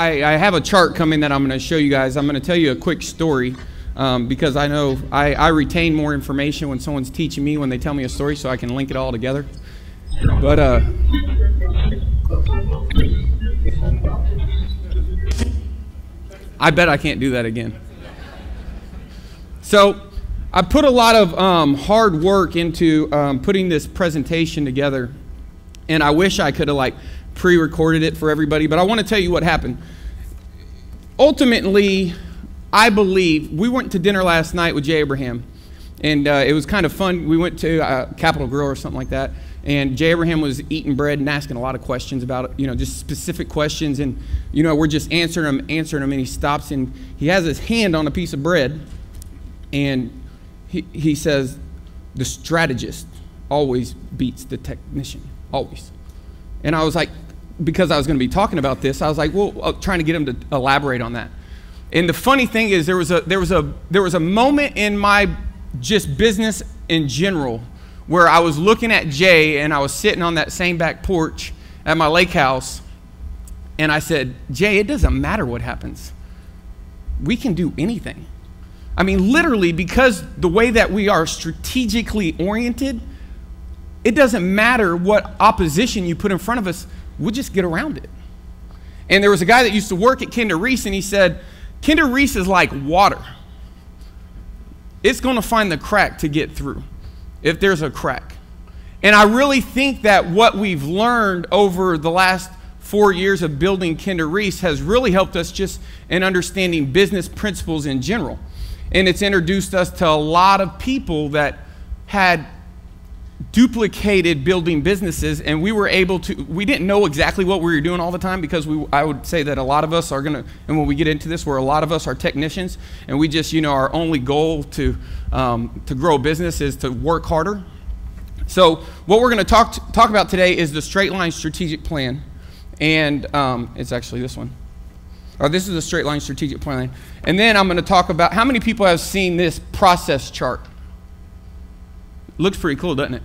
I have a chart coming that I'm going to show you guys. I'm going to tell you a quick story because I know I retain more information when someone's teaching me when they tell me a story, so I can link it all together. But I bet I can't do that again. So I put a lot of hard work into putting this presentation together, and I wish I could have like pre-recorded it for everybody, but I want to tell you what happened. Ultimately, I believe we went to dinner last night with Jay Abraham, and it was kind of fun. We went to Capitol Grill or something like that, and Jay Abraham was eating bread and asking a lot of questions about, you know, just specific questions, and you know, we're just answering them, and he stops and he has his hand on a piece of bread, and he says, "The strategist always beats the technician, always." And I was like, because I was going to be talking about this, I was like, well, trying to get him to elaborate on that. And the funny thing is, there was a moment in my just business in general where I was looking at Jay, and I was sitting on that same back porch at my lake house, and I said, "Jay, it doesn't matter what happens. We can do anything." I mean, literally, because the way that we are strategically oriented, it doesn't matter what opposition you put in front of us, we'll just get around it. And there was a guy that used to work at Kinder Reese, and he said, Kinder Reese is like water. It's going to find the crack to get through, if there's a crack. And I really think that what we've learned over the last 4 years of building Kinder Reese has really helped us just in understanding business principles in general. And it's introduced us to a lot of people that had duplicated building businesses, and we were able to, we didn't know exactly what we were doing all the time, because I would say that a lot of us are gonna, and when we get into this, where a lot of us are technicians, and we just, you know, our only goal to grow a business is to work harder. So what we're gonna talk about today is the straight line strategic plan, and it's actually this one. Or this is a straight line strategic plan. And then I'm gonna talk about, how many people have seen this process chart? Looks pretty cool, doesn't it?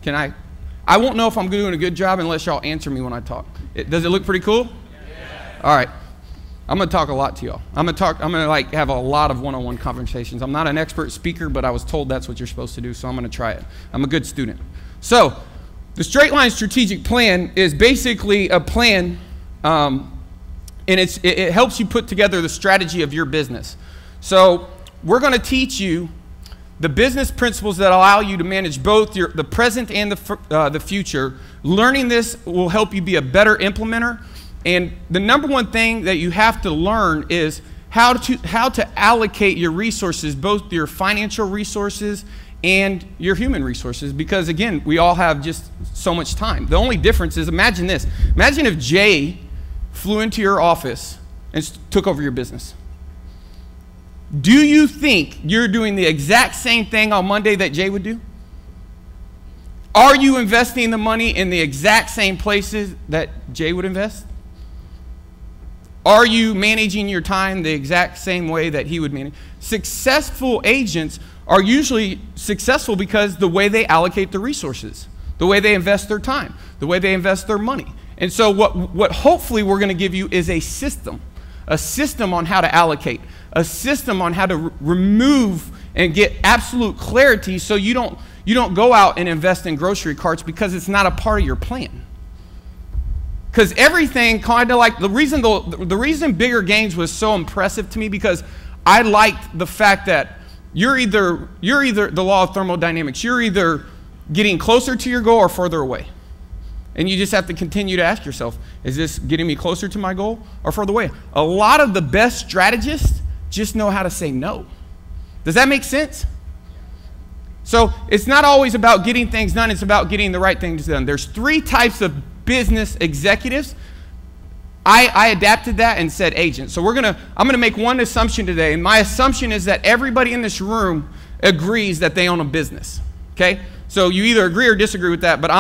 I won't know if I'm doing a good job unless y'all answer me when I talk. Does it look pretty cool? Yeah. All right. I'm gonna talk a lot to y'all. I'm gonna like have a lot of one-on-one conversations. I'm not an expert speaker, but I was told that's what you're supposed to do, so I'm gonna try it. I'm a good student. So, the straight line strategic plan is basically a plan, and it helps you put together the strategy of your business. So, we're gonna teach you the business principles that allow you to manage both the present and the future. Learning this will help you be a better implementer. And the number one thing that you have to learn is how to allocate your resources, both your financial resources and your human resources. Because again, we all have just so much time. The only difference is, imagine this. Imagine if Jay flew into your office and took over your business. Do you think you're doing the exact same thing on Monday that Jay would do? Are you investing the money in the exact same places that Jay would invest? Are you managing your time the exact same way that he would manage? Successful agents are usually successful because the way they allocate their resources, the way they invest their time, the way they invest their money. And so what hopefully we're going to give you is a system on how to allocate, a system on how to remove and get absolute clarity, so you don't go out and invest in grocery carts because it's not a part of your plan. Because everything kind of like, the reason Bigger Gains was so impressive to me, because I liked the fact that you're either the law of thermodynamics, you're either getting closer to your goal or further away. And you just have to continue to ask yourself, is this getting me closer to my goal or further away? A lot of the best strategists just know how to say no. Does that make sense? So it's not always about getting things done, it's about getting the right things done. There's 3 types of business executives. I adapted that and said agents. So I'm gonna make one assumption today, and my assumption is that everybody in this room agrees that they own a business, okay? So you either agree or disagree with that, but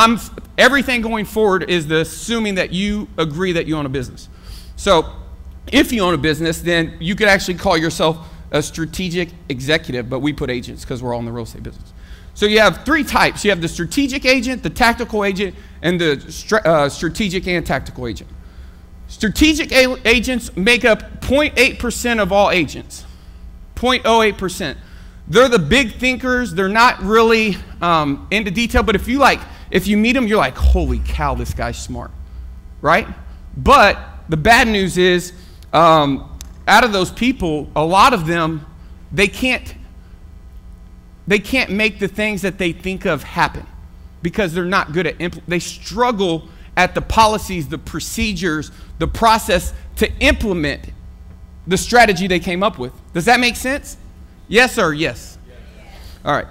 everything going forward is assuming that you agree that you own a business. So if you own a business, then you could actually call yourself a strategic executive, but we put agents because we're all in the real estate business. So you have 3 types. You have the strategic agent, the tactical agent, and the strategic and tactical agent. Strategic agents make up 0.8% of all agents. 0.08%. They're the big thinkers. They're not really into detail, but if you meet them, you're like, holy cow, this guy's smart, right? But the bad news is, out of those people, a lot of them, they can't make the things that they think of happen because they're not good at they struggle at the policies, the procedures, the process to implement the strategy they came up with. Does that make sense? Yes or yes? All right.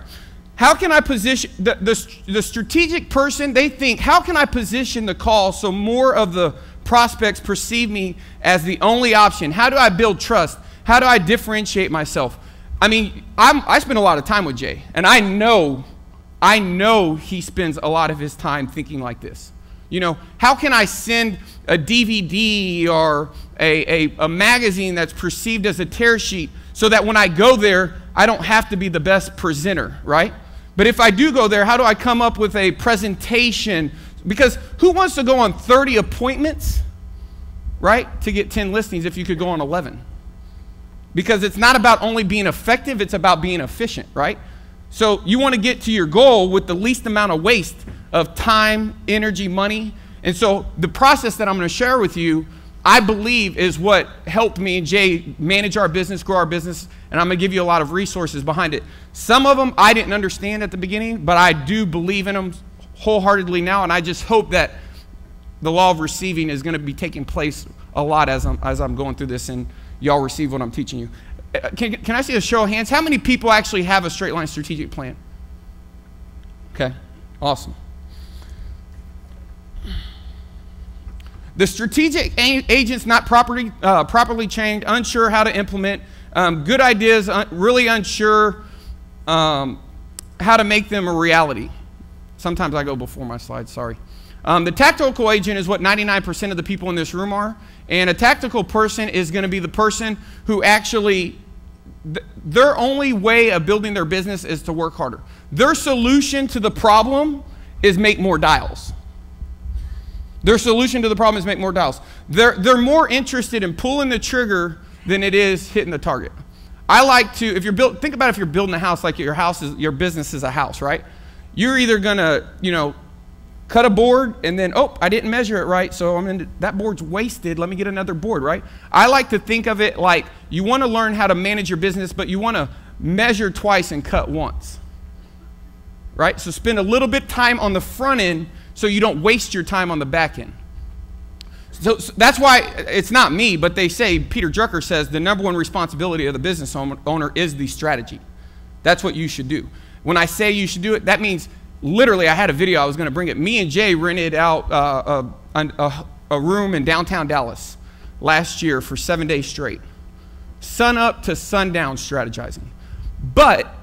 How can I position the strategic person? They think, how can I position the call so more of the prospects perceive me as the only option? How do I build trust? How do I differentiate myself? I mean, I spend a lot of time with Jay, and I know he spends a lot of his time thinking like this. You know, how can I send a DVD or a magazine that's perceived as a tear sheet so that when I go there, I don't have to be the best presenter, right? But if I do go there, how do I come up with a presentation? Because who wants to go on 30 appointments, right, to get 10 listings if you could go on 11? Because it's not about only being effective, it's about being efficient, right? So you want to get to your goal with the least amount of waste of time, energy, money. And so the process that I'm going to share with you, I believe, is what helped me and Jay manage our business, grow our business, and I'm going to give you a lot of resources behind it. Some of them I didn't understand at the beginning, but I do believe in them wholeheartedly now, and I just hope that the law of receiving is going to be taking place a lot as I'm going through this, and y'all receive what I'm teaching you. Can I see a show of hands? How many people actually have a straight line strategic plan? Okay, awesome. The strategic agent's not properly trained, unsure how to implement, good ideas, really unsure how to make them a reality. Sometimes I go before my slides, sorry. The tactical agent is what 99% of the people in this room are. And a tactical person is going to be the person who actually, their only way of building their business is to work harder. Their solution to the problem is make more dials. Their solution to the problem is make more dials. They're more interested in pulling the trigger than it is hitting the target. I like to, think about if you're building a house, like your business is a house, right? You're either gonna, cut a board and then, oh, I didn't measure it right, so that board's wasted, let me get another board, right? I like to think of it like you want to learn how to manage your business, but you want to measure twice and cut once, right? So spend a little bit time on the front end so you don't waste your time on the back end. So that's why it's not me, but they say, Peter Drucker says, the number one responsibility of the business owner is the strategy. That's what you should do. When I say you should do it, that means literally, I had a video, I was going to bring it. Me and Jay rented out a room in downtown Dallas last year for 7 days straight. Sun up to sundown strategizing. But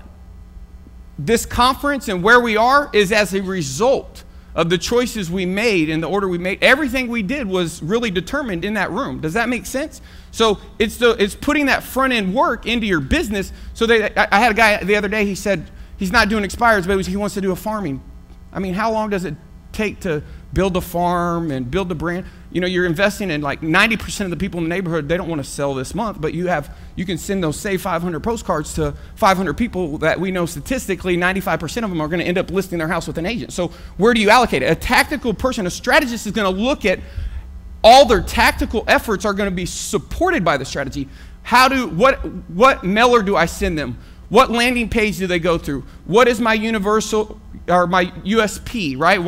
this conference and where we are is as a result of the choices we made and the order we made. Everything we did was really determined in that room. Does that make sense? So it's putting that front end work into your business. So I had a guy the other day, he said, he's not doing expires, but he wants to do a farming. I mean, how long does it take to build a farm and build a brand? You're investing in like 90% of the people in the neighborhood, they don't want to sell this month, but you can send those Save 500 postcards to 500 people that we know statistically 95% of them are going to end up listing their house with an agent. So where do you allocate it? A tactical person, a strategist is going to look at all their tactical efforts are going to be supported by the strategy. What mailer do I send them? What landing page do they go through? What is my universal or my USP, right?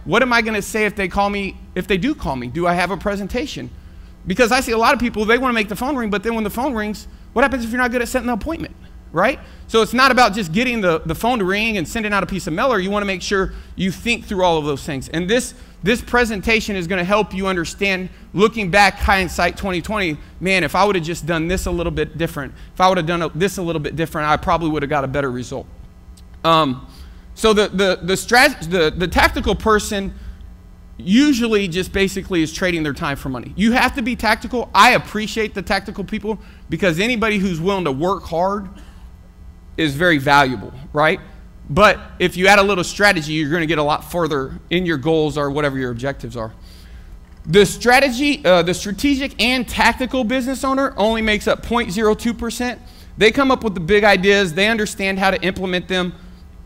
What am I going to say if they do call me? Do I have a presentation? Because I see a lot of people, they want to make the phone ring, but then when the phone rings, what happens if you're not good at setting an appointment, right? So it's not about just getting the phone to ring and sending out a piece of mailer. You want to make sure you think through all of those things. And this presentation is going to help you understand, looking back, hindsight 2020, man, if I would have just done this a little bit different, if I would have done this a little bit different, I probably would have got a better result. So the tactical person usually just basically is trading their time for money. You have to be tactical. I appreciate the tactical people because anybody who's willing to work hard is very valuable, right? But if you add a little strategy, you're going to get a lot further in your goals or whatever your objectives are. The strategic and tactical business owner only makes up 0.02%. They come up with the big ideas. They understand how to implement them.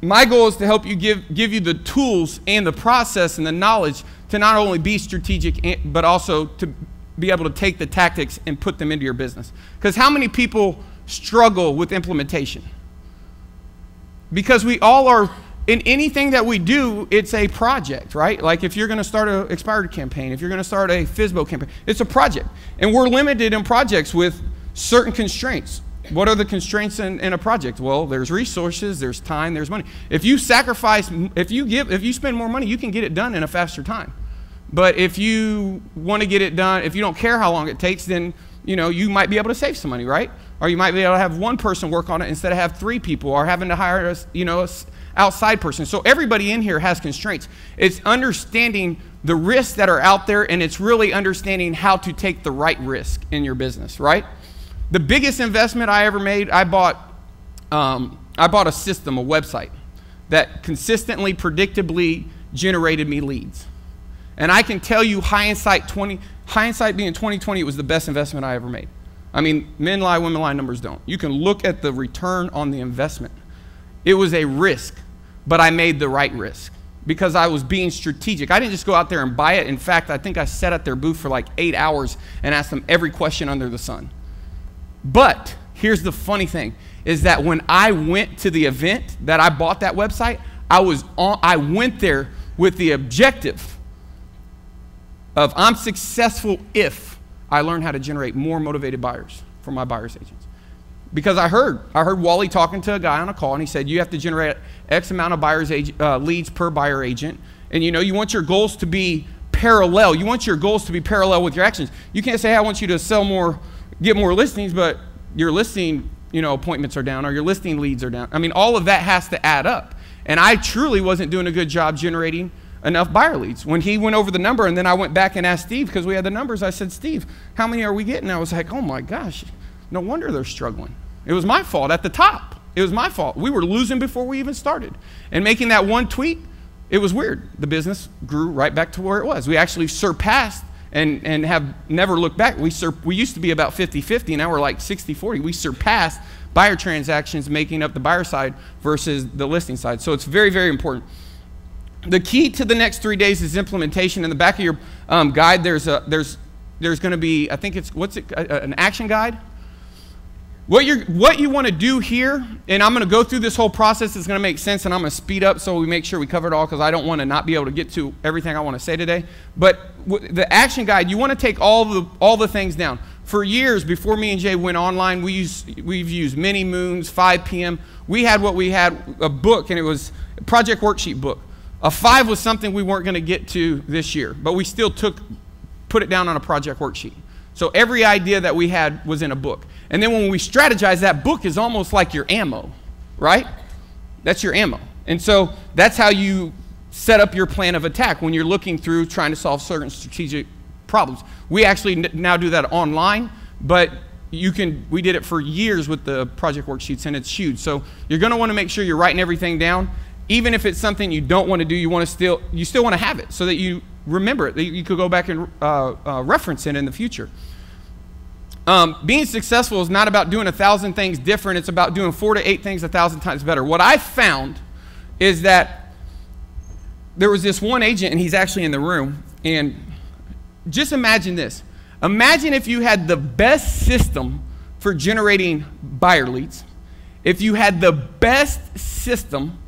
My goal is to help you give you the tools and the process and the knowledge to not only be strategic, but also to be able to take the tactics and put them into your business. Because how many people struggle with implementation? Because we all are, in anything that we do, it's a project, right? Like if you're going to start an expired campaign, if you're going to start a FSBO campaign, it's a project. And we're limited in projects with certain constraints. What are the constraints in a project? Well, there's resources, there's time, there's money. If you sacrifice, if you spend more money, you can get it done in a faster time. But if you want to get it done, if you don't care how long it takes, then you might be able to save some money, right? Or you might be able to have one person work on it instead of have 3 people, or having to hire a outside person. So everybody in here has constraints. It's understanding the risks that are out there, and it's really understanding how to take the right risk in your business, right? The biggest investment I ever made, I bought a system, a website that consistently, predictably generated me leads. And I can tell you, hindsight being 2020, it was the best investment I ever made. I mean, men lie, women lie, numbers don't. You can look at the return on the investment. It was a risk, but I made the right risk because I was being strategic. I didn't just go out there and buy it. In fact, I think I sat at their booth for like 8 hours and asked them every question under the sun. But here's the funny thing, is that when I went to the event that I bought that website, I went there with the objective of I'm successful if I learn how to generate more motivated buyers for my buyer's agents. Because I heard Wally talking to a guy on a call, and he said, you have to generate X amount of leads per buyer agent. And you want your goals to be parallel. You want your goals to be parallel with your actions. You can't say, hey, I want you to sell more, get more listings, but your listing appointments are down, or your listing leads are down. I mean, all of that has to add up. And I truly wasn't doing a good job generating enough buyer leads. When he went over the number, and then I went back and asked Steve, because we had the numbers, I said, Steve, how many are we getting? I was like, oh my gosh, no wonder they're struggling. It was my fault at the top. It was my fault. We were losing before we even started. And making that one tweet, it was weird. The business grew right back to where it was. We actually surpassed and have never looked back. We used to be about 50-50, now we're like 60-40. We surpassed buyer transactions making up the buyer side versus the listing side. So it's very, very important. The key to the next 3 days is implementation. In the back of your guide, there's going to be, I think it's, an action guide. What you want to do here, and I'm going to go through this whole process, it's going to make sense, and I'm going to speed up so we make sure we cover it all, because I don't want to not be able to get to everything I want to say today. But the action guide, you want to take all the things down. For years, before me and Jay went online, we've used Mini Moons, 5 p.m. We had a book, and it was a project worksheet book. A 5 was something we weren't going to get to this year, but we still put it down on a project worksheet. So every idea that we had was in a book. And then when we strategize, that book is almost like your ammo, right? That's your ammo. And so that's how you set up your plan of attack when you're looking through trying to solve certain strategic problems. We actually now do that online, but we did it for years with the project worksheets, and it's huge. So you're going to want to make sure you're writing everything down. Even if it's something you don't want to do, you still want to have it so that you remember it, that you could go back and reference it in the future. Being successful is not about doing 1,000 things different. It's about doing 4 to 8 things 1,000 times better. What I found is that there was this one agent, and he's actually in the room, and just imagine this. Imagine if you had the best system for generating buyer leads, if you had the best system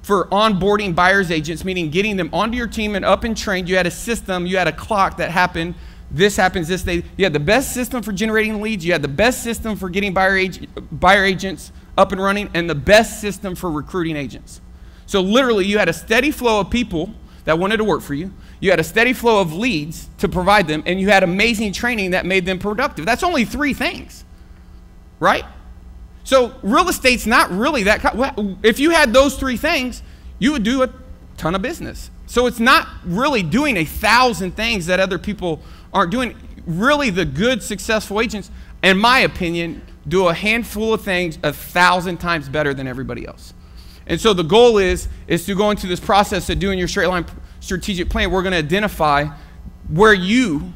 for onboarding buyer's agents, meaning getting them onto your team and up and trained. You had a system, you had a clock that happened. This happens this day. You had the best system for generating leads. You had the best system for getting buyer agents up and running, and the best system for recruiting agents. So literally, you had a steady flow of people that wanted to work for you. You had a steady flow of leads to provide them, and you had amazing training that made them productive. That's only 3 things, right? So real estate's not really that. If you had those 3 things, you would do a ton of business. So it's not really doing 1,000 things that other people aren't doing. Really, the good, successful agents, in my opinion, do a handful of things 1,000 times better than everybody else. And so the goal is to go into this process of doing your straight line strategic plan. We're going to identify where you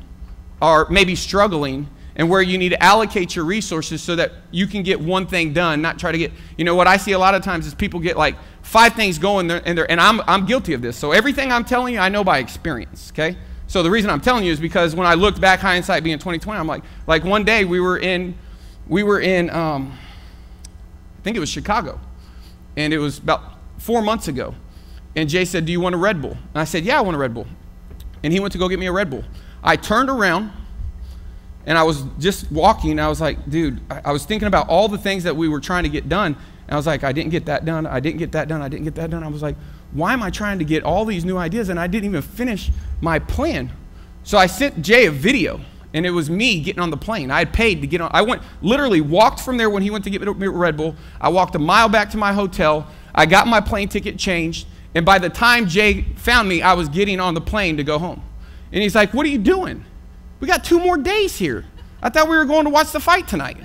are maybe struggling and where you need to allocate your resources so that you can get one thing done, not try to get, you know, what I see a lot of times is people get like 5 things going and I'm guilty of this. So everything I'm telling you, I know by experience, okay? So the reason I'm telling you is because when I looked back, hindsight being 2020, I'm like one day we were in I think it was Chicago, and it was about 4 months ago. And Jay said, do you want a Red Bull? And I said, yeah, I want a Red Bull. And he went to go get me a Red Bull. I turned around, and I was just walking, and I was like, dude, I was thinking about all the things that we were trying to get done, and I was like, I didn't get that done, I didn't get that done, I didn't get that done. I was like, why am I trying to get all these new ideas, and I didn't even finish my plan? So I sent Jay a video, and it was me getting on the plane. I had paid to get on. I literally walked from there when he went to get me a Red Bull. I walked a mile back to my hotel. I got my plane ticket changed, and by the time Jay found me, I was getting on the plane to go home. And he's like, what are you doing? We got 2 more days here. I thought we were going to watch the fight tonight.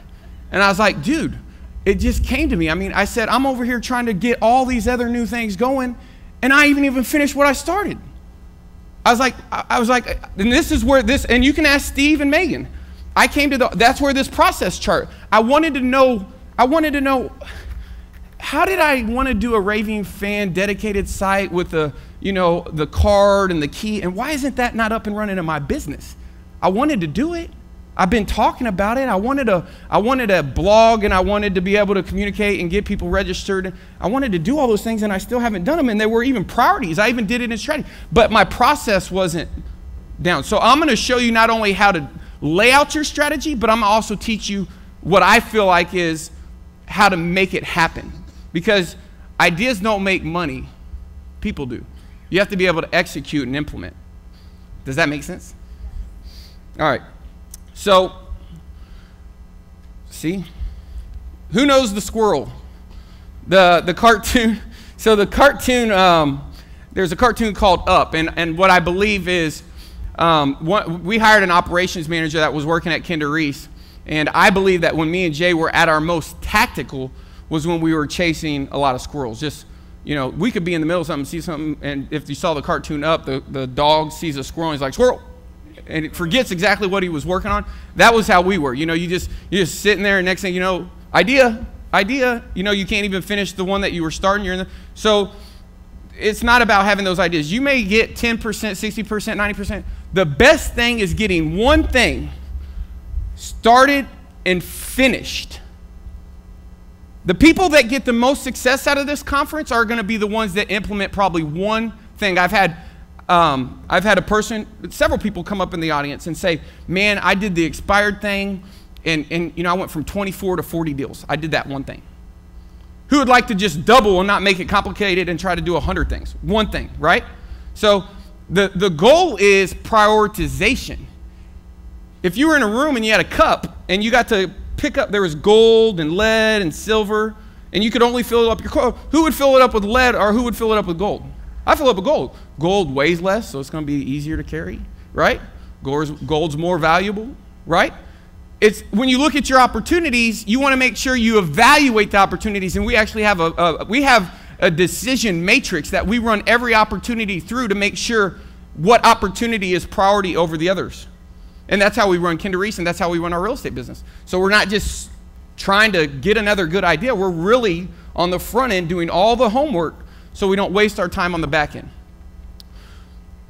And I was like, dude, it just came to me. I mean, I said, I'm over here trying to get all these other new things going, and I even finished what I started. I was like, and this is where this, and you can ask Steve and Megan. I came to that's where this process chart. I wanted to know, how did I want to do a raving fan dedicated site with the, you know, the card and the key, and why isn't that not up and running in my business? I wanted to do it. I've been talking about it. I wanted a blog, and I wanted to be able to communicate and get people registered. I wanted to do all those things, and I still haven't done them, and they were even priorities. I even did it in strategy, but my process wasn't down. So I'm going to show you not only how to lay out your strategy, but I'm going to also teach you what I feel like is how to make it happen. Because ideas don't make money, people do. You have to be able to execute and implement. Does that make sense? All right. So, see, who knows the squirrel? The cartoon. So the cartoon, there's a cartoon called Up, and what I believe is, we hired an operations manager that was working at Reese, and I believe that when me and Jay were at our most tactical was when we were chasing a lot of squirrels. Just, you know, we could be in the middle of something, see something, and if you saw the cartoon Up, the dog sees a squirrel, and he's like, squirrel. And it forgets exactly what he was working on. That was how we were. You know, you're just sitting there, and next thing you know, idea. You know, you can't even finish the one that you were starting. So it's not about having those ideas. You may get 10%, 60%, 90%. The best thing is getting one thing started and finished. The people that get the most success out of this conference are going to be the ones that implement probably one thing. I've had a person, several people come up in the audience and say, man, I did the expired thing, and you know, I went from 24 to 40 deals. I did that one thing. Who would like to just double and not make it complicated and try to do 100 things? One thing, right? So the goal is prioritization. If you were in a room and you had a cup and you got to pick up, there was gold and lead and silver, and you could only fill it up your cup, who would fill it up with lead or who would fill it up with gold? I fill up with gold. Gold weighs less, so it's going to be easier to carry, right? Gold's more valuable, right? It's when you look at your opportunities, you want to make sure you evaluate the opportunities, and we actually have a decision matrix that we run every opportunity through to make sure what opportunity is priority over the others. And that's how we run Reese, and that's how we run our real estate business. So we're not just trying to get another good idea. We're really on the front end doing all the homework so we don't waste our time on the back end.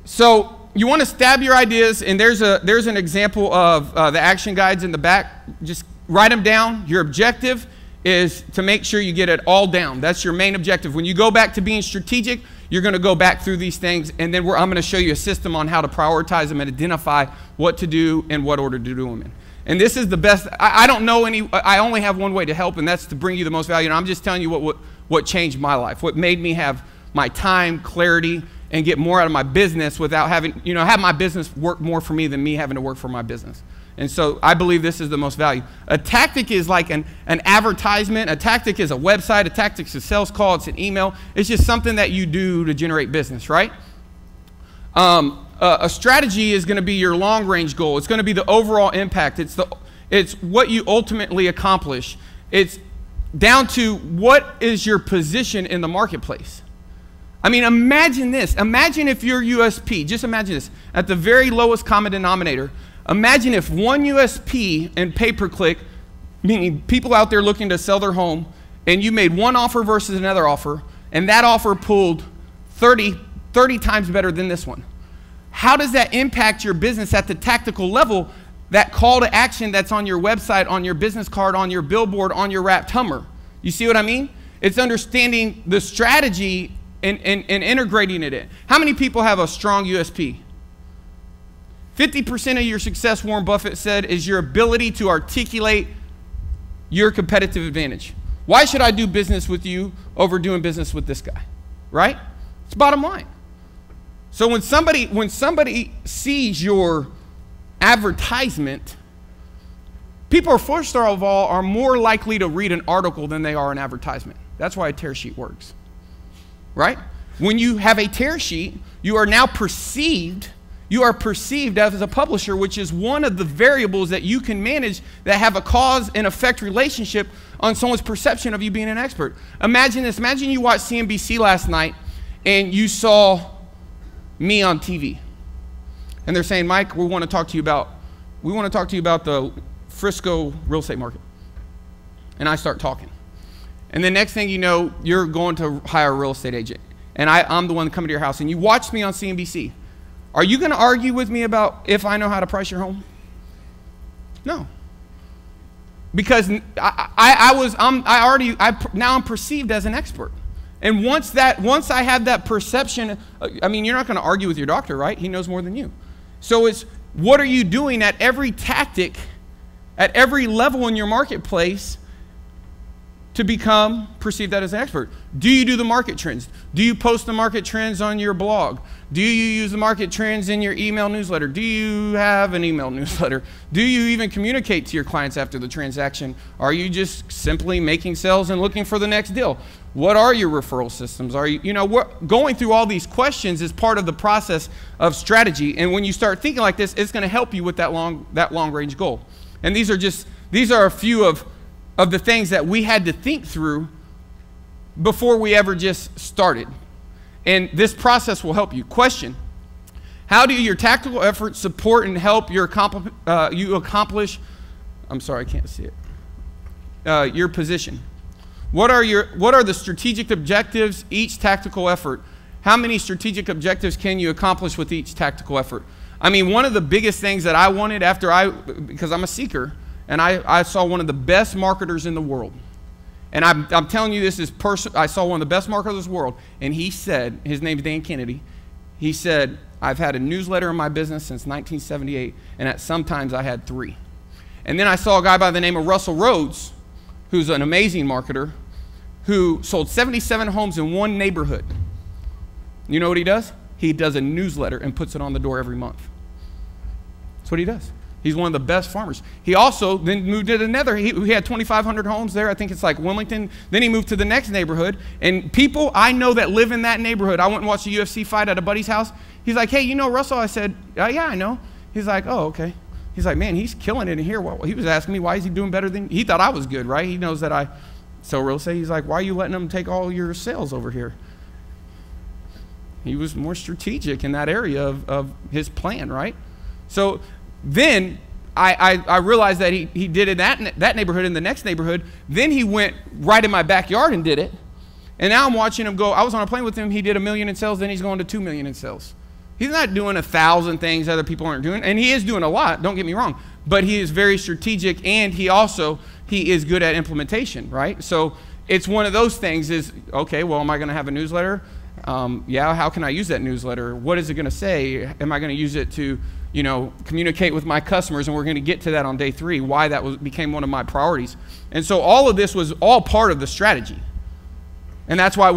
So you want to stab your ideas, and there's an example of the action guides in the back. Just write them down. Your objective is to make sure you get it all down. That's your main objective. When you go back to being strategic, you're going to go back through these things, and then I'm going to show you a system on how to prioritize them and identify what to do and what order to do them in. And this is the best. I don't know I only have one way to help, and that's to bring you the most value. And I'm just telling you what changed my life, what made me have my time, clarity, and get more out of my business without having, you know, have my business work more for me than me having to work for my business. And so I believe this is the most value. A tactic is like an advertisement. A tactic is a website. A tactic is a sales call. It's an email. It's just something that you do to generate business, right? A strategy is going to be your long-range goal. It's going to be the overall impact. It's what you ultimately accomplish. It's down to what is your position in the marketplace. I mean, imagine this. Imagine if your USP, just imagine this, at the very lowest common denominator, imagine if one USP in pay-per-click, meaning people out there looking to sell their home, and you made one offer versus another offer, and that offer pulled 30 times better than this one. How does that impact your business at the tactical level, that call to action that's on your website, on your business card, on your billboard, on your wrapped Hummer? You see what I mean? It's understanding the strategy and integrating it in. How many people have a strong USP? 50% of your success, Warren Buffett said, is your ability to articulate your competitive advantage. Why should I do business with you over doing business with this guy? Right? It's bottom line. So when somebody sees your advertisement, people are, first of all, are more likely to read an article than they are an advertisement. That's why a tear sheet works. Right? When you have a tear sheet, you are now perceived as a publisher, which is one of the variables that you can manage that have a cause and effect relationship on someone's perception of you being an expert. Imagine this. Imagine you watched CNBC last night and you saw me on TV. And they're saying, Mike, we want to talk to you about the Frisco real estate market. And I start talking. And the next thing you know, you're going to hire a real estate agent. And I'm the one coming to your house. And you watched me on CNBC. Are you going to argue with me about if I know how to price your home? No. Because now I'm perceived as an expert. And once I have that perception, I mean, you're not going to argue with your doctor, right? He knows more than you. So it's, what are you doing at every tactic, at every level in your marketplace to become perceived as an expert? Do you do the market trends? Do you post the market trends on your blog? Do you use the market trends in your email newsletter? Do you have an email newsletter? Do you even communicate to your clients after the transaction? Are you just simply making sales and looking for the next deal? What are your referral systems? Are you, going through all these questions is part of the process of strategy. And when you start thinking like this, it's going to help you with that long range goal. And these are a few of the things that we had to think through before we ever just started. And this process will help you. Question: how do your tactical efforts support and help you accomplish? I'm sorry, I can't see it. Your position. What are the strategic objectives each tactical effort? How many strategic objectives can you accomplish with each tactical effort? I mean, one of the biggest things that I wanted because I'm a seeker, and I saw one of the best marketers in the world. And I'm telling you this is personal. I saw one of the best marketers in the world, and he said, his name's Dan Kennedy, he said, I've had a newsletter in my business since 1978, and at some times I had 3. And then I saw a guy by the name of Russell Rhodes, who's an amazing marketer, who sold 77 homes in one neighborhood. You know what he does? He does a newsletter and puts it on the door every month. That's what he does. He's one of the best farmers. He also then moved to another. He had 2,500 homes there. I think it's like Wilmington. Then he moved to the next neighborhood. And people I know that live in that neighborhood, I went and watched a UFC fight at a buddy's house. He's like, hey, you know Russell? I said, yeah, I know. He's like, oh, okay. He's like, man, he's killing it in here. Well, he was asking me, why is he doing better than, he thought I was good, right? He knows that I sell real estate. He's like, why are you letting them take all your sales over here? He was more strategic in that area of his plan, right? So then I realized that he did it in that neighborhood, in the next neighborhood. Then he went right in my backyard and did it. And now I'm watching him go. I was on a plane with him. He did $1 million in sales. Then he's going to $2 million in sales. He's not doing 1,000 things other people aren't doing. And he is doing a lot, don't get me wrong. But he is very strategic, and he is good at implementation, right? So it's one of those things is, okay, well, am I going to have a newsletter? Yeah, how can I use that newsletter? What is it going to say? Am I going to use it to, communicate with my customers? And we're going to get to that on day 3, why that became one of my priorities. And so all of this was all part of the strategy. And that's what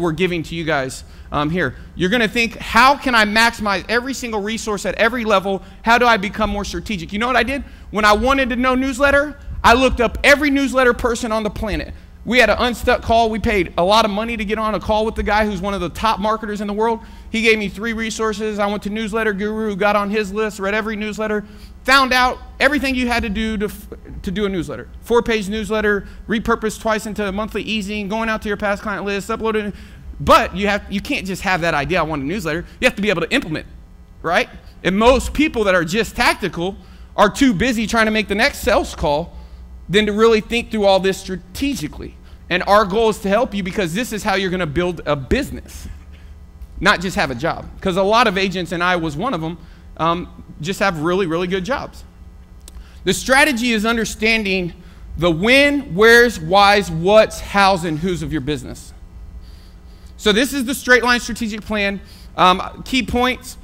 we're giving to you guys here. You're going to think, how can I maximize every single resource at every level? How do I become more strategic? You know what I did? When I wanted to know newsletter, I looked up every newsletter person on the planet. We had an unstuck call. We paid a lot of money to get on a call with the guy who's one of the top marketers in the world. He gave me 3 resources. I went to Newsletter Guru, got on his list, read every newsletter, found out everything you had to do to do a newsletter. 4-page newsletter, repurposed twice into a monthly easing, going out to your past client list, uploading. But you can't just have that idea, I want a newsletter. You have to be able to implement, right? And most people that are just tactical are too busy trying to make the next sales call than to really think through all this strategically. And our goal is to help you, because this is how you're going to build a business, not just have a job. Because a lot of agents, and I was one of them, just have really, really good jobs. The strategy is understanding the when, where's, why's, what's, how's, and who's of your business. So this is the straight line strategic plan. Key points: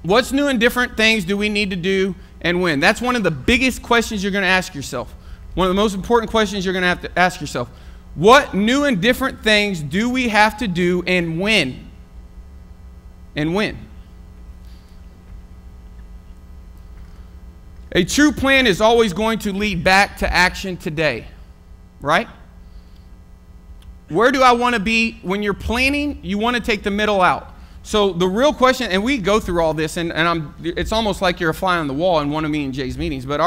what's new and different things do we need to do, and when? That's one of the biggest questions you're going to ask yourself. One of the most important questions you're going to have to ask yourself. What new and different things do we have to do, and when? And when? A true plan is always going to lead back to action today, right? Where do I want to be? When you're planning, you want to take the middle out. So the real question, and we go through all this, and it's almost like you're a fly on the wall in one of me and Jay's meetings, but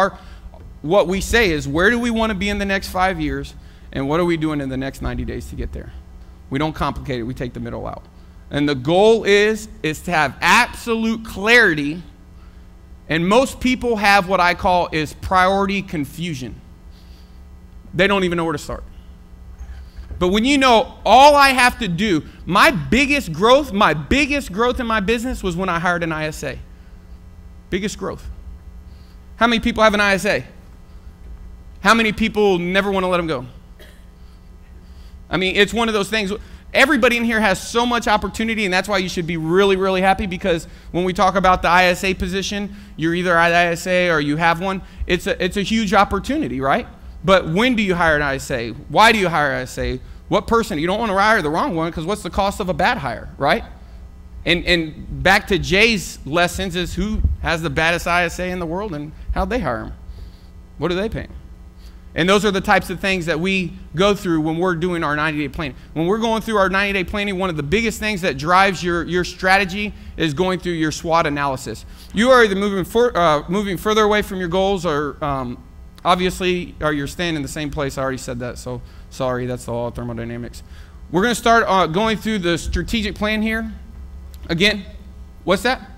what we say is, where do we want to be in the next 5 years, and what are we doing in the next 90 days to get there? We don't complicate it, we take the middle out. And the goal is to have absolute clarity, and most people have what I call is priority confusion. They don't even know where to start. But when you know all I have to do, my biggest growth in my business was when I hired an ISA. Biggest growth. How many people have an ISA? How many people never want to let them go? I mean, it's one of those things. Everybody in here has so much opportunity, and that's why you should be really, really happy, because when we talk about the ISA position, you're either at ISA or you have one. It's a huge opportunity, right? But when do you hire an ISA? Why do you hire an ISA? What person? You don't want to hire the wrong one, because what's the cost of a bad hire, right? And back to Jay's lessons is, who has the baddest ISA in the world, and how'd they hire him? What do they pay him? And those are the types of things that we go through when we're doing our 90-day planning. When we're going through our 90-day planning, one of the biggest things that drives your strategy is going through your SWOT analysis. You are either moving further away from your goals, or obviously, or you're staying in the same place. I already said that, so sorry, that's the law of thermodynamics. We're going to start going through the strategic plan here. Again, what's that?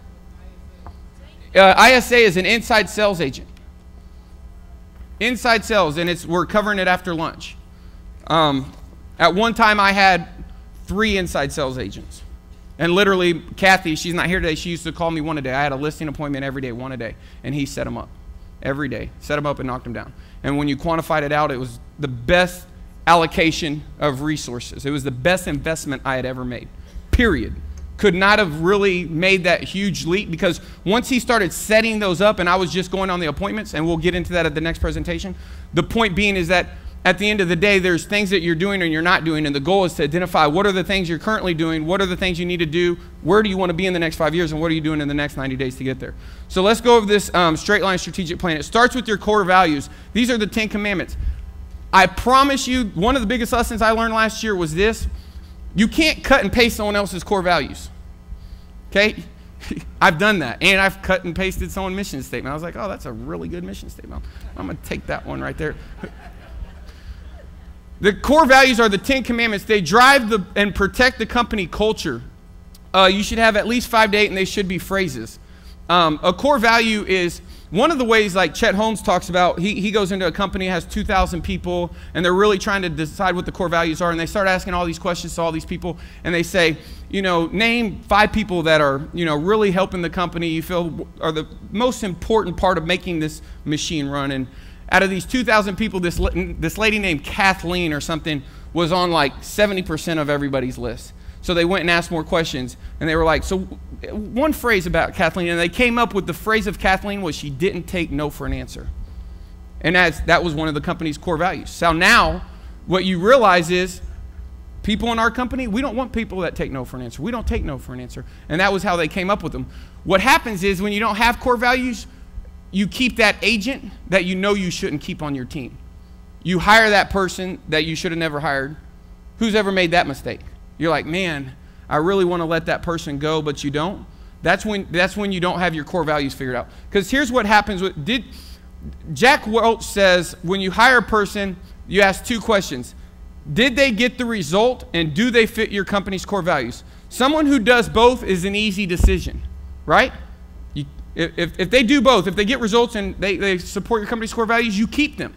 ISA is an inside sales agent. Inside sales, and we're covering it after lunch. At one time, I had 3 inside sales agents. And literally, Kathy, she's not here today, she used to call me one a day. I had a listing appointment every day, one a day, and he set them up. Every day, set them up and knocked them down. And when you quantified it out, it was the best allocation of resources. It was the best investment I had ever made, period. Could not have really made that huge leap, because once he started setting those up and I was just going on the appointments, and we'll get into that at the next presentation. The point being is that at the end of the day, there's things that you're doing and you're not doing, and the goal is to identify what are the things you're currently doing, what are the things you need to do, where do you want to be in the next 5 years, and what are you doing in the next 90 days to get there. So let's go over this straight line strategic plan. It starts with your core values. These are the 10 commandments. I promise you, one of the biggest lessons I learned last year was this: you can't cut and paste someone else's core values. Okay? I've done that, and I've cut and pasted someone's mission statement. I was like, oh, that's a really good mission statement. I'm going to take that one right there. The core values are the 10 commandments. They drive and protect the company culture. You should have at least 5 to 8, and they should be phrases. A core value is one of the ways, like Chet Holmes talks about. He goes into a company, has 2,000 people, and they're really trying to decide what the core values are, and they start asking all these questions to all these people, and they say, name 5 people that are, really helping the company you feel are the most important part of making this machine run. And out of these 2,000 people, this lady named Kathleen or something was on like 70% of everybody's list. So they went and asked more questions, and they were like, so one phrase about Kathleen, and they came up with the phrase of Kathleen was, she didn't take no for an answer. And that was one of the company's core values. So now what you realize is, people in our company, we don't want people that take no for an answer. We don't take no for an answer. And that was how they came up with them. What happens is, when you don't have core values, you keep that agent that you shouldn't keep on your team. You hire that person that you should have never hired. Who's ever made that mistake? You're like, man, I really want to let that person go, but you don't. That's when you don't have your core values figured out. Because here's what happens Jack Welch says, when you hire a person, you ask 2 questions. Did they get the result, and do they fit your company's core values? Someone who does both is an easy decision, right? If they do both, if they get results and they support your company's core values, you keep them.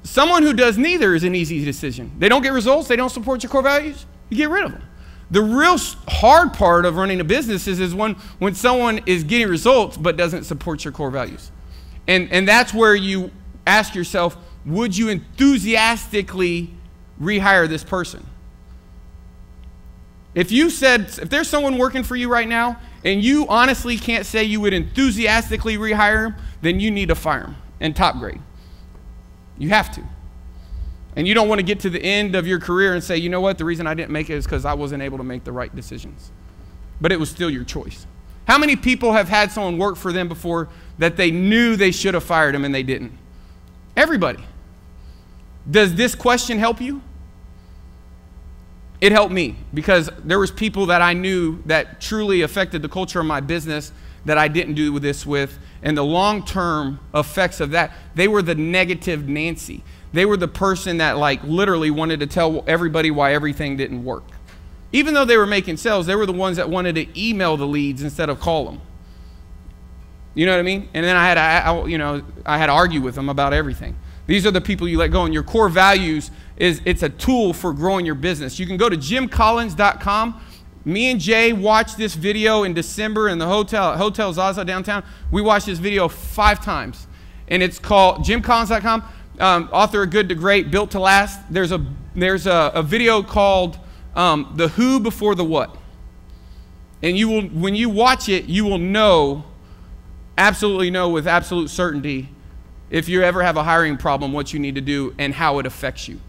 Someone who does neither is an easy decision. They don't get results, they don't support your core values, you get rid of them. The real hard part of running a business is when someone is getting results but doesn't support your core values. And that's where you ask yourself, would you enthusiastically rehire this person? If there's someone working for you right now and you honestly can't say you would enthusiastically rehire him, then you need to fire him and top grade. You have to. And you don't want to get to the end of your career and say, you know what, the reason I didn't make it is because I wasn't able to make the right decisions. But it was still your choice. How many people have had someone work for them before that they knew they should have fired him and they didn't? Everybody. Does this question help you? It helped me because there was people that I knew that truly affected the culture of my business that I didn't do this with, and the long-term effects of that, they were the negative Nancy. They were the person that like literally wanted to tell everybody why everything didn't work. Even though they were making sales, they were the ones that wanted to email the leads instead of call them. You know what I mean? And then I had to argue with them about everything. These are the people you let go, and your core values it's a tool for growing your business. You can go to jimcollins.com. Me and Jay watched this video in December in the Hotel Zaza downtown. We watched this video 5 times, and it's called jimcollins.com. Author of Good to Great, Built to Last. There's a video called The Who Before the What, and when you watch it, you will absolutely know with absolute certainty if you ever have a hiring problem what you need to do and how it affects you.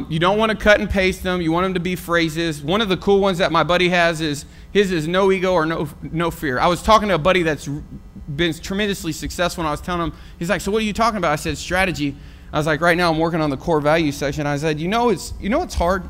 You don't want to cut and paste them. You want them to be phrases. One of the cool ones that my buddy has is no ego or no fear. I was talking to a buddy that's been tremendously successful, and I was telling him, he's like, so what are you talking about? I said, strategy. I was like, right now I'm working on the core values section. I said, it's hard.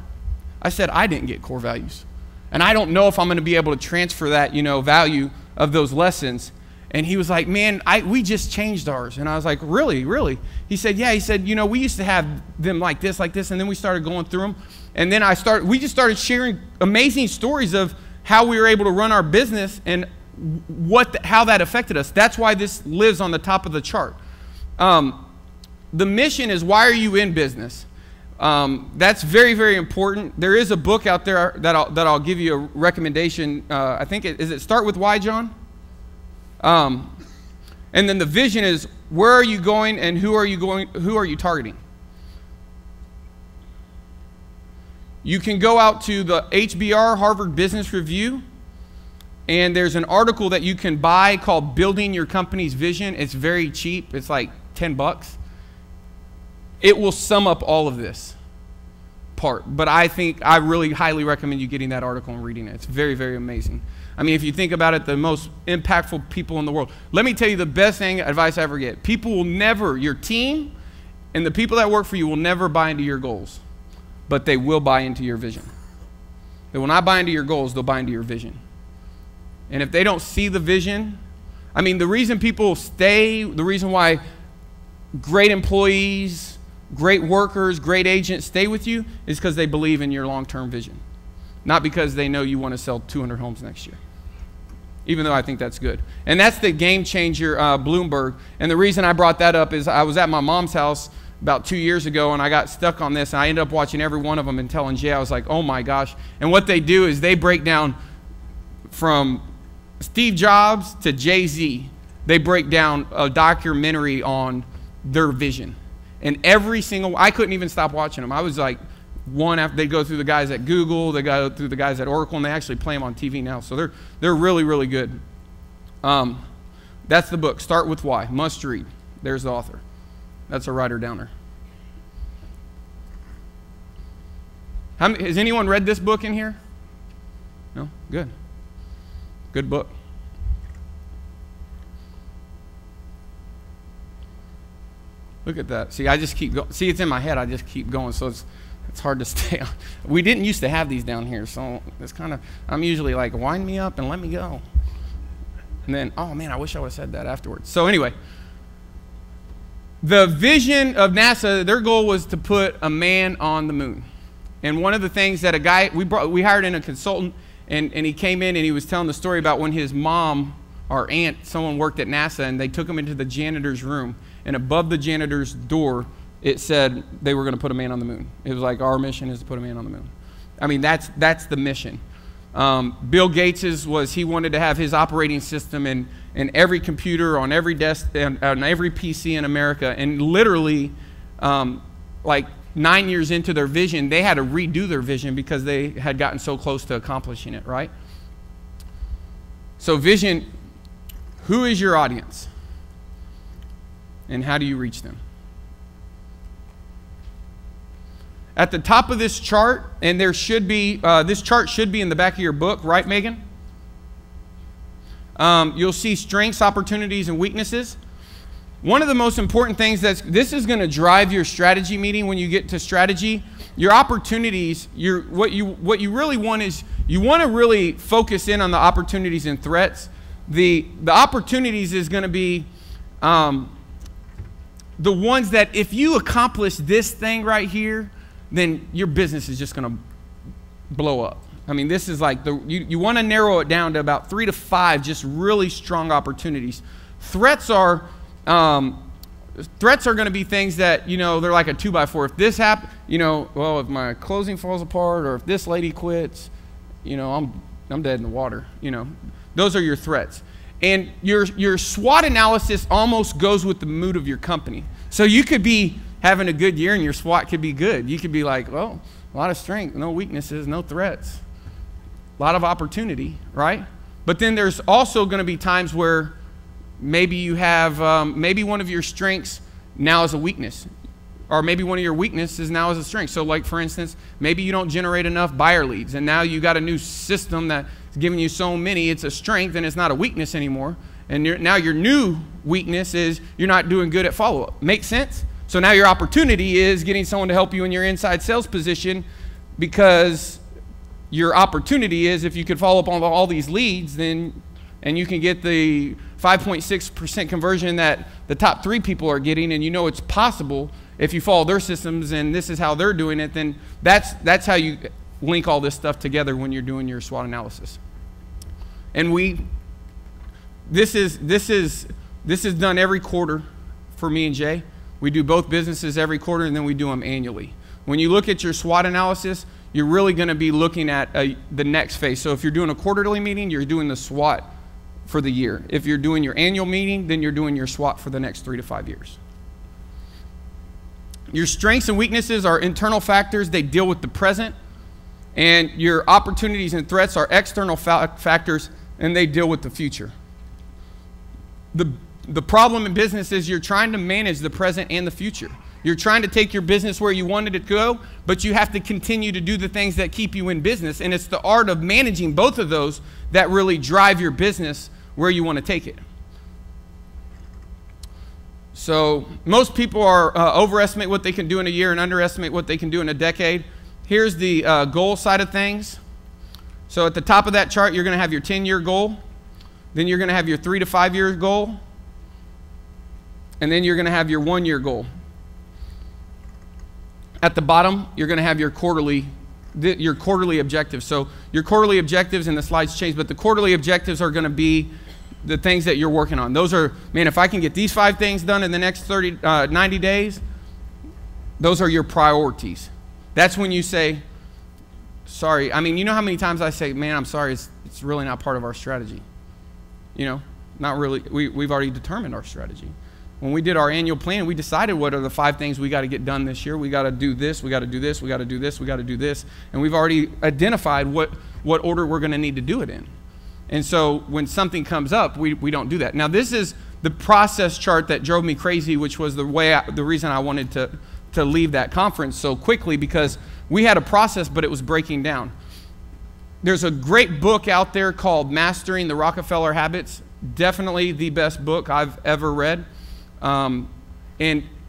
I said, I didn't get core values. And I don't know if I'm going to be able to transfer that, value of those lessons. And he was like, man, we just changed ours. And I was like, really, really? He said, yeah. He said, we used to have them like this, and then we started going through them. And then we just started sharing amazing stories of how we were able to run our business and how that affected us. That's why this lives on the top of the chart. The mission is, why are you in business? That's very, very important. There is a book out there that I'll give you a recommendation. I think is it Start With Why, John? And then the vision is, where are you going and who are you targeting? You can go out to the HBR, Harvard Business Review, and there's an article that you can buy called Building Your Company's Vision. It's very cheap. It's like $10. It will sum up all of this part. But I really highly recommend you getting that article and reading it. It's very, very amazing. I mean, if you think about it, the most impactful people in the world. Let me tell you the best advice I ever get. People will never, your team and the people that work for you will never buy into your goals, but they will buy into your vision. They will not buy into your goals, they'll buy into your vision. And if they don't see the vision, I mean, the reason people stay, the reason why great employees, great workers, great agents stay with you is because they believe in your long-term vision. Not because they know you want to sell 200 homes next year. Even though I think that's good. And that's the game changer, Bloomberg. And the reason I brought that up is I was at my mom's house about 2 years ago, and I got stuck on this, and I ended up watching every one of them and telling Jay, I was like, oh my gosh. And what they do is they break down from Steve Jobs to Jay-Z. They break down a documentary on their vision. And every single, I couldn't even stop watching them. I was like, one after, they go through the guys at Google, they go through the guys at Oracle, and they actually play them on TV now. So they're really, really good. That's the book, Start With Why, must read. There's the author. That's a writer down there. Has anyone read this book in here? No? Good. Good book. Look at that. See, I just keep going. See, it's in my head. I just keep going, so it's hard to stay on. We didn't used to have these down here, so it's kind of, I'm usually like, wind me up and let me go. And then, oh man, I wish I would have said that afterwards. So anyway, the vision of NASA, their goal was to put a man on the moon. And one of the things that we hired in a consultant, and he came in and he was telling the story about when his mom or aunt, someone worked at NASA, and they took him into the janitor's room, and above the janitor's door, it said they were going to put a man on the moon. It was like, our mission is to put a man on the moon. I mean, that's the mission. Bill Gates's was he wanted to have his operating system in every computer, on every desk, on every PC in America. And literally, like 9 years into their vision, they had to redo their vision because they had gotten so close to accomplishing it, right? So vision, who is your audience? And how do you reach them? At the top of this chart, and there should be, this chart should be in the back of your book, right, Megan? You'll see strengths, opportunities, and weaknesses. One of the most important things this is going to drive your strategy meeting when you get to strategy. Your opportunities, what you really want is you want to really focus in on the opportunities and threats. The opportunities is going to be the ones that if you accomplish this thing right here, then your business is just going to blow up. I mean, this is like, you want to narrow it down to about 3 to 5 just really strong opportunities. Threats are going to be things that, they're like a 2x4. If this happens, well, if my closing falls apart, or if this lady quits, I'm dead in the water. Those are your threats. And your SWOT analysis almost goes with the mood of your company. So you could be having a good year and your SWOT could be good. You could be like, well, a lot of strength, no weaknesses, no threats, a lot of opportunity, right? But then there's also going to be times where maybe you have, maybe one of your strengths now is a weakness, or maybe one of your weaknesses now is a strength. So like, for instance, maybe you don't generate enough buyer leads, and now you got a new system that's giving you so many, it's a strength and it's not a weakness anymore. And now your new weakness is you're not doing good at follow-up. Make sense? So now your opportunity is getting someone to help you in your inside sales position, because your opportunity is if you could follow up on all these leads, then and you can get the 5.6% conversion that the top 3 people are getting, and it's possible if you follow their systems and this is how they're doing it, then that's how you link all this stuff together when you're doing your SWOT analysis. And this is done every quarter for me and Jay. We do both businesses every quarter, and then we do them annually. When you look at your SWOT analysis, you're really going to be looking at the next phase. So if you're doing a quarterly meeting, you're doing the SWOT for the year. If you're doing your annual meeting, then you're doing your SWOT for the next 3 to 5 years. Your strengths and weaknesses are internal factors. They deal with the present. And your opportunities and threats are external factors, and they deal with the future. The problem in business is you're trying to manage the present and the future. You're trying to take your business where you wanted it to go, but you have to continue to do the things that keep you in business. And it's the art of managing both of those that really drive your business where you want to take it. So most people overestimate what they can do in a year and underestimate what they can do in a decade. Here's the goal side of things. So at the top of that chart, you're going to have your 10-year goal. Then you're going to have your 3 to 5 year goal. And then you're going to have your 1-year goal. At the bottom, you're going to have your quarterly objectives. So your quarterly objectives, and the slides change, but the quarterly objectives are going to be the things that you're working on. Those are, man, if I can get these 5 things done in the next 90 days, those are your priorities. That's when you say, sorry. I mean, you know how many times I say, man, I'm sorry, it's really not part of our strategy. Not really. We've already determined our strategy. When we did our annual plan, we decided what are the 5 things we got to get done this year. We got to do this, we got to do this, we got to do this, we got to do this. And we've already identified what order we're going to need to do it in. And so when something comes up, we don't do that. Now, this is the process chart that drove me crazy, which was the reason I wanted to leave that conference so quickly, because we had a process, but it was breaking down. There's a great book out there called Mastering the Rockefeller Habits. Definitely the best book I've ever read. And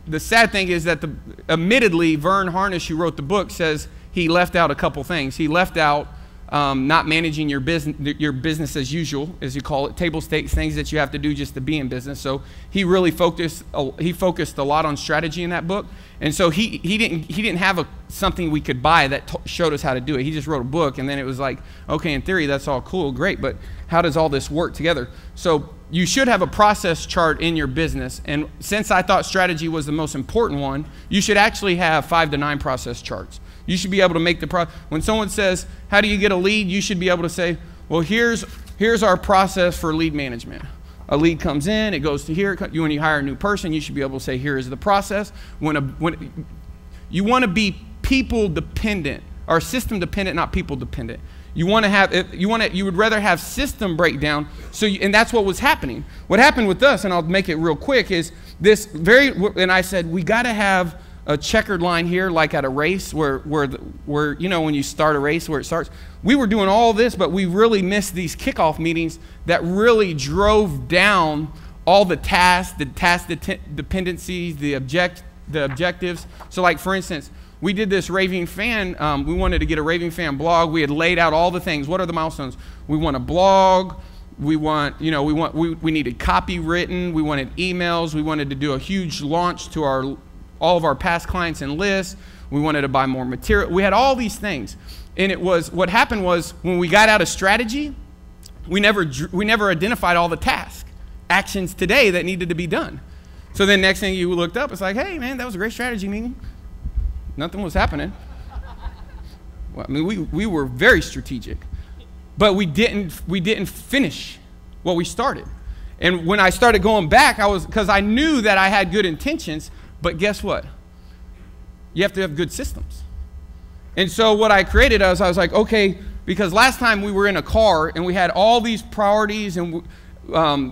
the sad thing is that admittedly, Vern Harnish, who wrote the book, says he left out a couple things. He left out not managing your business as usual, as you call it, table stakes, things that you have to do just to be in business. So he really focused a lot on strategy in that book. And so he didn't have something we could buy that showed us how to do it. He just wrote a book, and then it was like, okay, in theory, that's all cool, great, but how does all this work together? So you should have a process chart in your business. And since I thought strategy was the most important one, you should actually have 5 to 9 process charts. You should be able to make when someone says, how do you get a lead? You should be able to say, well, here's our process for lead management. A lead comes in, it goes to here. When you hire a new person, you should be able to say, here is the process. When you want to be people dependent, or system dependent, not people dependent. You want to have, you would rather have system breakdown. And that's what was happening. What happened with us, and I'll make it real quick, is and I said, we got to have a checkered line here, like at a race where you know, when you start a race where it starts. We were doing all this, but we really missed these kickoff meetings that really drove down all the tasks, dependencies, the objectives. So like, for instance, we did this raving fan. We wanted to get a raving fan blog. We had laid out all the things. What are the milestones? We want a blog. We needed copy written. We wanted emails. We wanted to do a huge launch to all of our past clients and lists. We wanted to buy more material. We had all these things. And what happened was, when we got out of strategy, we never identified all the tasks, actions today that needed to be done. So then next thing you looked up, it's like, hey man, that was a great strategy meeting. Nothing was happening. Well, I mean, we were very strategic, but we didn't finish what we started. And when I started going back, because I knew that I had good intentions, but guess what? You have to have good systems. And so what I created was, I was like, okay, because last time we were in a car and we had all these priorities, and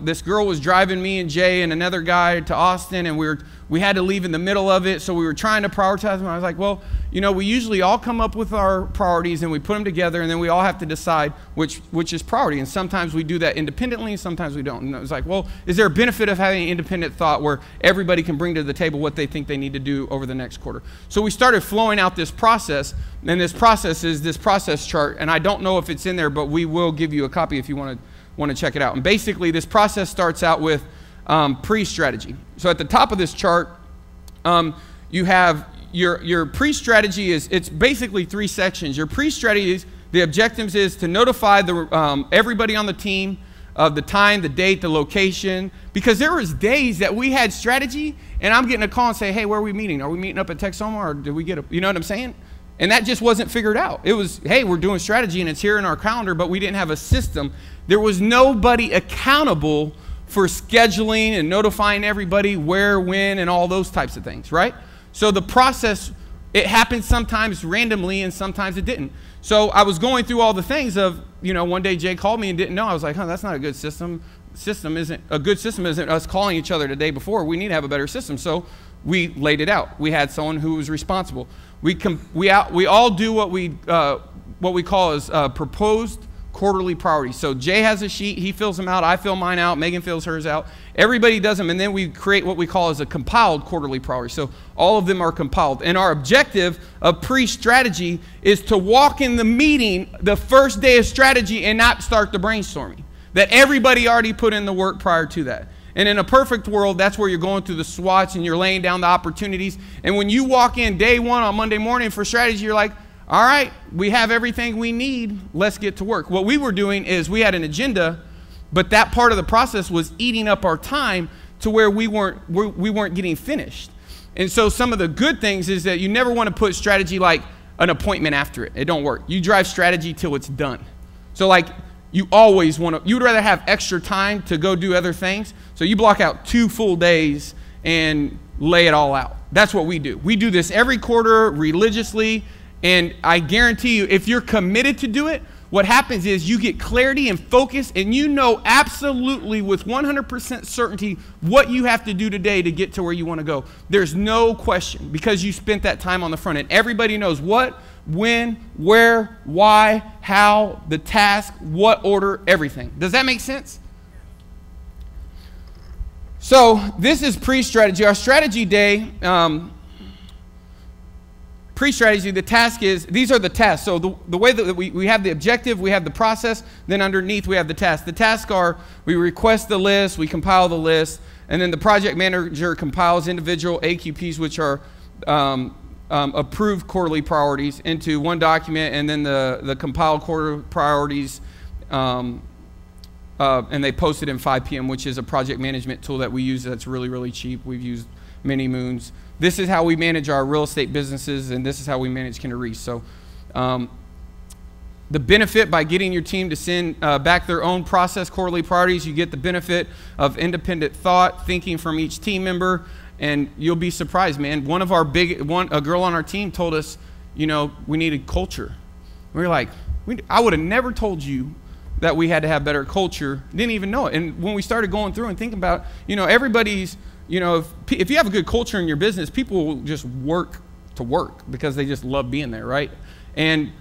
this girl was driving me and Jay and another guy to Austin, and we had to leave in the middle of it, so we were trying to prioritize them. I was like, well, you know, we usually all come up with our priorities and we put them together, and then we all have to decide which is priority. And sometimes we do that independently, and sometimes we don't. And it was like, well, is there a benefit of having independent thought where everybody can bring to the table what they think they need to do over the next quarter? So we started flowing out this process, and this process is this process chart, and I don't know if it's in there, but we will give you a copy if you want to check it out. And basically, this process starts out with pre-strategy. So at the top of this chart, you have your pre-strategy it's basically 3 sections. Your pre-strategy is, the objectives is to notify everybody on the team of the time, the date, the location, because there was days that we had strategy, and I'm getting a call and say, hey, where are we meeting? Are we meeting up at Texoma, or did we get you know what I'm saying? And that just wasn't figured out. It was, hey, we're doing strategy and it's here in our calendar, but we didn't have a system. There was nobody accountable for scheduling and notifying everybody where, when, and all those types of things, right? So the process, it happened sometimes randomly and sometimes it didn't. So I was going through all the things of, you know, one day Jay called me and didn't know. I was like, that's not a good system. A good system isn't us calling each other the day before. We need to have a better system. So we laid it out. We had someone who was responsible. We all do what we call as proposed quarterly priorities. So Jay has a sheet, he fills them out, I fill mine out, Megan fills hers out. Everybody does them, and then we create what we call as a compiled quarterly priority. So all of them are compiled. And our objective of pre-strategy is to walk in the meeting the first day of strategy and not start the brainstorming. That everybody already put in the work prior to that. And in a perfect world, that's where you're going through the SWOTs and you're laying down the opportunities. And when you walk in day one on Monday morning for strategy, you're like, all right, we have everything we need. Let's get to work. What we were doing is we had an agenda, but that part of the process was eating up our time to where we weren't getting finished. And so some of the good things is that you never want to put strategy like an appointment after it. It don't work. You drive strategy till it's done. So like you always want to, you would rather have extra time to go do other things. So you block out 2 full days and lay it all out. That's what we do. We do this every quarter religiously. And I guarantee you, if you're committed to do it, what happens is you get clarity and focus, and you know absolutely with 100% certainty what you have to do today to get to where you want to go. There's no question, because you spent that time on the front end. Everybody knows what, when, where, why, how, the task, what order, everything. Does that make sense? So this is pre-strategy. Our strategy day, pre-strategy, the task is, these are the tasks. So the way that we have the objective, we have the process, then underneath we have the tasks. The tasks are, we request the list, we compile the list, and then the project manager compiles individual AQPs, which are approved quarterly priorities, into one document, and then the compiled quarterly priorities, and they post it in 5 p.m., which is a project management tool that we use that's really, really cheap. We've used many moons. This is how we manage our real estate businesses, and this is how we manage Kinder Reese. So the benefit by getting your team to send back their own process quarterly priorities, you get the benefit of independent thought, thinking from each team member, and you'll be surprised, man. A girl on our team told us, you know, we needed culture. We were like, I would have never told you that we had to have better culture. Didn't even know it. And when we started going through and thinking about, you know, everybody's, you know, if you have a good culture in your business, people will just work to work because they just love being there, right? And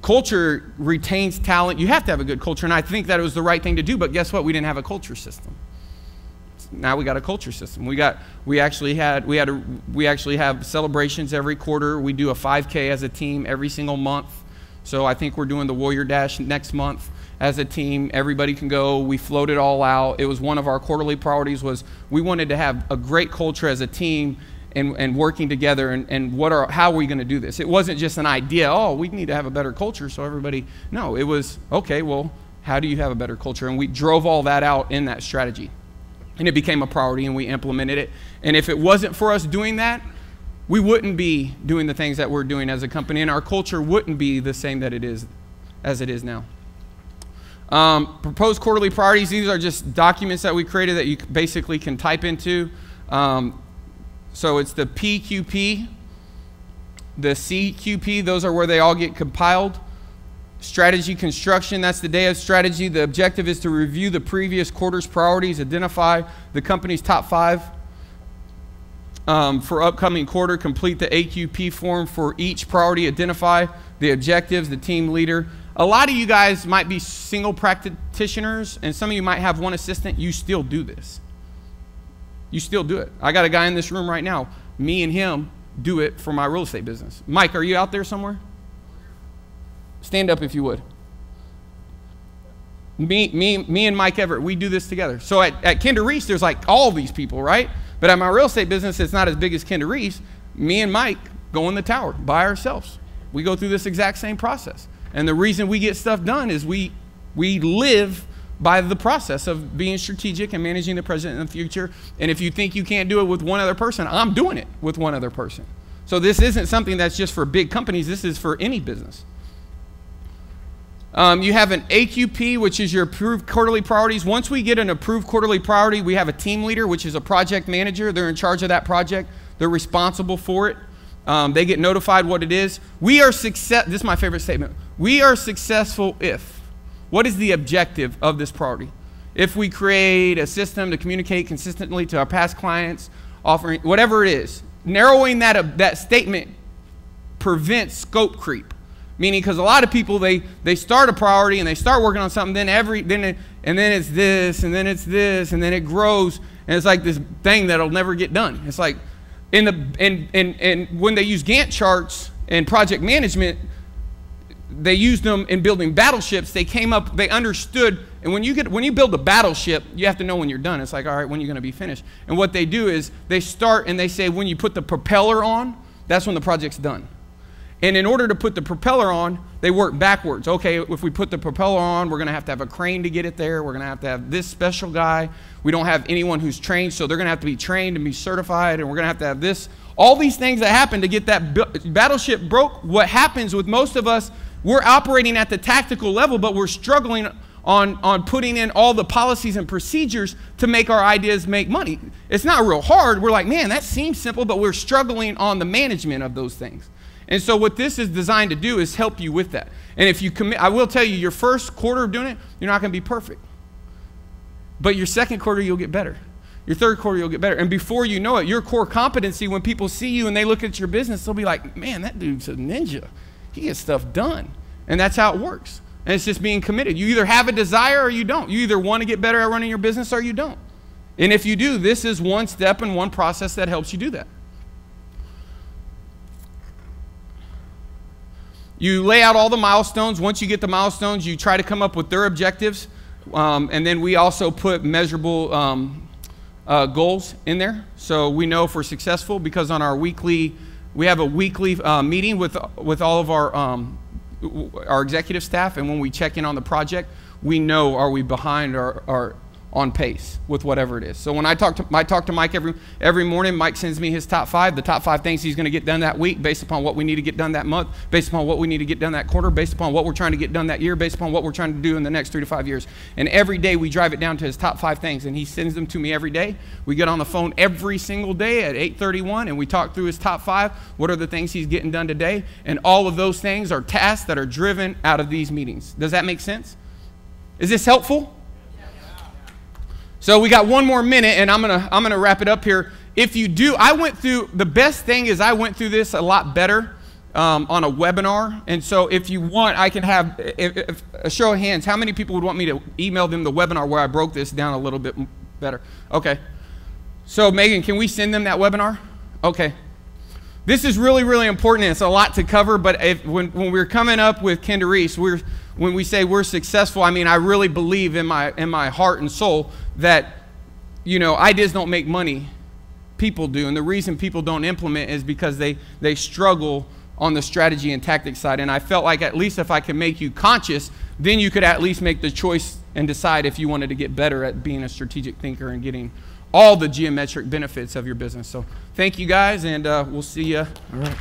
culture retains talent. You have to have a good culture, and I think that it was the right thing to do, but guess what? We didn't have a culture system. Now we got a culture system. We actually have celebrations every quarter. We do a 5K as a team every single month. So I think we're doing the Warrior Dash next month as a team. Everybody can go. We float it all out. It was one of our quarterly priorities, was we wanted to have a great culture as a team and working together, and how are we going to do this? It wasn't just an idea, oh, we need to have a better culture so everybody, no, it was, okay, well, how do you have a better culture? And we drove all that out in that strategy. And it became a priority, and we implemented it. And if it wasn't for us doing that, we wouldn't be doing the things that we're doing as a company, and our culture wouldn't be the same that it is as it is now. Proposed quarterly priorities, these are just documents that we created that you basically can type into. So it's the PQP, the CQP, those are where they all get compiled. Strategy construction, that's the day of strategy. The objective is to review the previous quarter's priorities, identify the company's top 5 for upcoming quarter, complete the AQP form for each priority, identify the objectives, the team leader. A lot of you guys might be single practitioners, and some of you might have one assistant. You still do this. You still do it. I got a guy in this room right now. Me and him do it for my real estate business. Mike, are you out there somewhere? Stand up if you would. Me and Mike Everett, we do this together. So at Kinder Reese, there's like all these people, right? But at my real estate business, it's not as big as Kinder Reese. Me and Mike go in the tower by ourselves. We go through this exact same process. And the reason we get stuff done is we live by the process of being strategic and managing the present and the future. And if you think you can't do it with one other person, I'm doing it with one other person. So this isn't something that's just for big companies. This is for any business. You have an AQP, which is your approved quarterly priorities. Once we get an approved quarterly priority, we have a team leader, which is a project manager. They're in charge of that project. They're responsible for it. They get notified what it is. This is my favorite statement. We are successful if. What is the objective of this priority? If we create a system to communicate consistently to our past clients, offering whatever it is, narrowing that statement prevents scope creep. Meaning, because a lot of people, they start a priority and they start working on something, and then it's this, and then it's this, and then it grows, and it's like this thing that'll never get done. It's like, and when they use Gantt charts and project management, they used them in building battleships. They understood, and when you build a battleship, you have to know when you're done. It's like, all right, when you're going to be finished. And what they do is they start and they say, when you put the propeller on, that's when the project's done. And in order to put the propeller on, they work backwards. Okay, if we put the propeller on, we're going to have a crane to get it there. We're going to have this special guy. We don't have anyone who's trained, so they're going to have to be trained and be certified, and we're going to have this. All these things that happen to get that battleship broke. What happens with most of us, we're operating at the tactical level, but we're struggling on putting in all the policies and procedures to make our ideas make money. It's not real hard. We're like, man, that seems simple, but we're struggling on the management of those things. And so what this is designed to do is help you with that. And if you commit, I will tell you, your first quarter of doing it, you're not going to be perfect. But your second quarter, you'll get better. Your third quarter, you'll get better. And before you know it, your core competency, when people see you and they look at your business, they'll be like, man, that dude's a ninja. He gets stuff done. And that's how it works. And it's just being committed. You either have a desire or you don't. You either want to get better at running your business or you don't. And if you do, this is one step and one process that helps you do that. You lay out all the milestones. Once you get the milestones, you try to come up with their objectives. And then we also put measurable goals in there. So we know if we're successful, because on our weekly, we have a weekly meeting with all of our executive staff. And when we check in on the project, we know, are we behind or on pace with whatever it is. So when I talk to Mike every morning, Mike sends me his top 5, the top 5 things he's going to get done that week based upon what we need to get done that month, based upon what we need to get done that quarter, based upon what we're trying to get done that year, based upon what we're trying to do in the next 3 to 5 years. And every day we drive it down to his top 5 things, and he sends them to me every day. We get on the phone every single day at 8:31 and we talk through his top 5. What are the things he's getting done today? And all of those things are tasks that are driven out of these meetings. Does that make sense? Is this helpful? So we got 1 more minute, and I'm gonna wrap it up here. If you do, the best thing is I went through this a lot better on a webinar. And so if you want, I can have a show of hands. How many people would want me to email them the webinar where I broke this down a little bit better? Okay. So Megan, can we send them that webinar? Okay. This is really, really important. It's a lot to cover, but when we're coming up with Ken to Reese, when we say we're successful, I mean, I really believe in my heart and soul that, ideas don't make money. People do. And the reason people don't implement is because they struggle on the strategy and tactics side. And I felt like at least if I could make you conscious, then you could at least make the choice and decide if you wanted to get better at being a strategic thinker and getting all the geometric benefits of your business. So thank you guys, and we'll see you. All right.